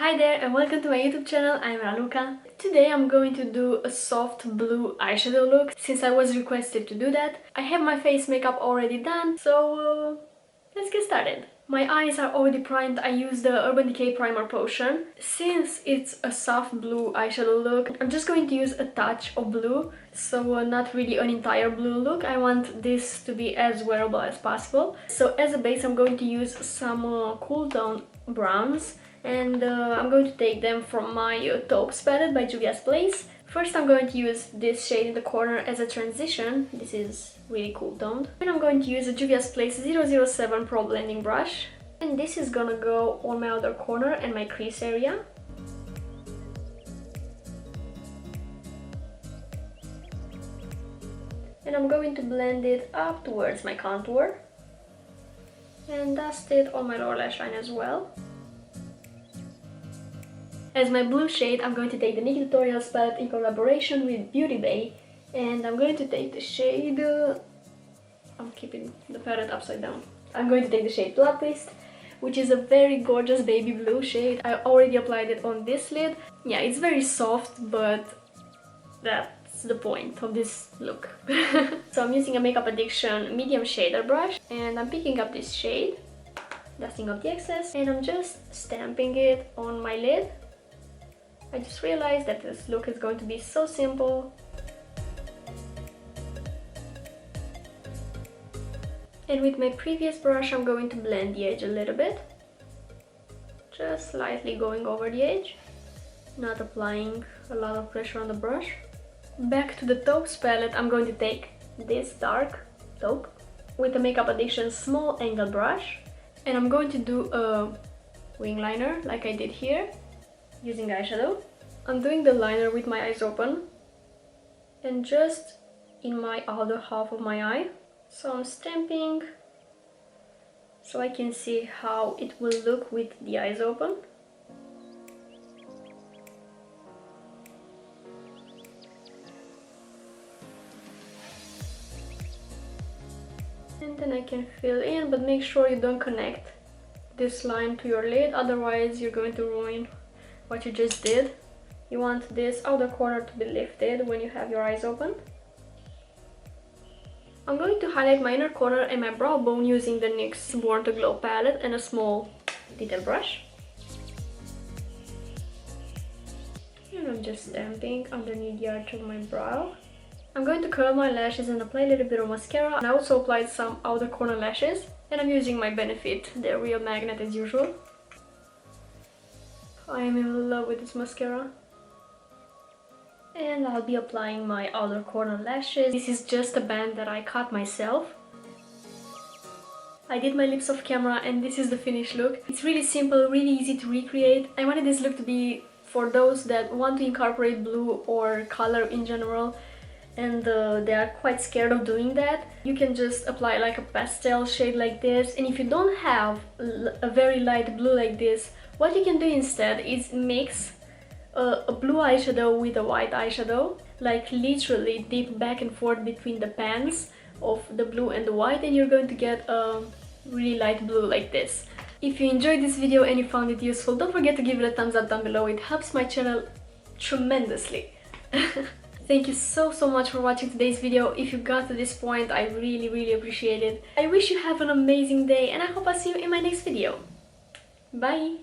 Hi there and welcome to my YouTube channel. I'm Raluca. Today I'm going to do a soft blue eyeshadow look since I was requested to do that. I have my face makeup already done, so let's get started. My eyes are already primed. I used the Urban Decay primer potion. Since it's a soft blue eyeshadow look, I'm just going to use a touch of blue, so not really an entire blue look. I want this to be as wearable as possible. So as a base I'm going to use some cool tone browns, and I'm going to take them from my Taupes palette by Juvia's Place. First I'm going to use this shade in the corner as a transition. This is really cool toned. And I'm going to use a Juvia's Place 007 Pro Blending Brush. And this is gonna go on my outer corner and my crease area. And I'm going to blend it up towards my contour. And dust it on my lower lash line as well. As my blue shade, I'm going to take the NikkieTutorials palette in collaboration with BeautyBay, and I'm going to take the shade... I'm keeping the palette upside down. I'm going to take the shade Taupes, which is a very gorgeous baby blue shade. I already applied it on this lid. Yeah, it's very soft, but that's the point of this look. So I'm using a Makeup Addiction medium shader brush, and I'm picking up this shade, dusting off the excess, and I'm just stamping it on my lid. I just realized that this look is going to be so simple. And with my previous brush I'm going to blend the edge a little bit. Just slightly going over the edge, not applying a lot of pressure on the brush. Back to the Taupes palette, I'm going to take this dark taupe with the Makeup Addiction small angle brush. And I'm going to do a wing liner like I did here, using eyeshadow. I'm doing the liner with my eyes open and just in my outer half of my eye. So I'm stamping so I can see how it will look with the eyes open. And then I can fill in, but make sure you don't connect this line to your lid, otherwise you're going to ruin what you just did. You want this outer corner to be lifted when you have your eyes open. I'm going to highlight my inner corner and my brow bone using the NYX's Born to Glow palette and a small detail brush. And I'm just stamping underneath the arch of my brow. I'm going to curl my lashes and apply a little bit of mascara. And I also applied some outer corner lashes. And I'm using my Benefit, the Real Magnet as usual. I am in love with this mascara. And I'll be applying my outer corner lashes. This is just a band that I cut myself. I did my lips off camera and this is the finished look. It's really simple, really easy to recreate. I wanted this look to be for those that want to incorporate blue or color in general and they are quite scared of doing that. You can just apply like a pastel shade like this, and if you don't have a very light blue like this, what you can do instead is mix a blue eyeshadow with a white eyeshadow, like literally dip back and forth between the pans of the blue and the white, and you're going to get a really light blue like this. If you enjoyed this video and you found it useful, don't forget to give it a thumbs up down below. It helps my channel tremendously. Thank you so much for watching today's video. If you got to this point, I really appreciate it. I wish you have an amazing day and I hope I'll see you in my next video. Bye!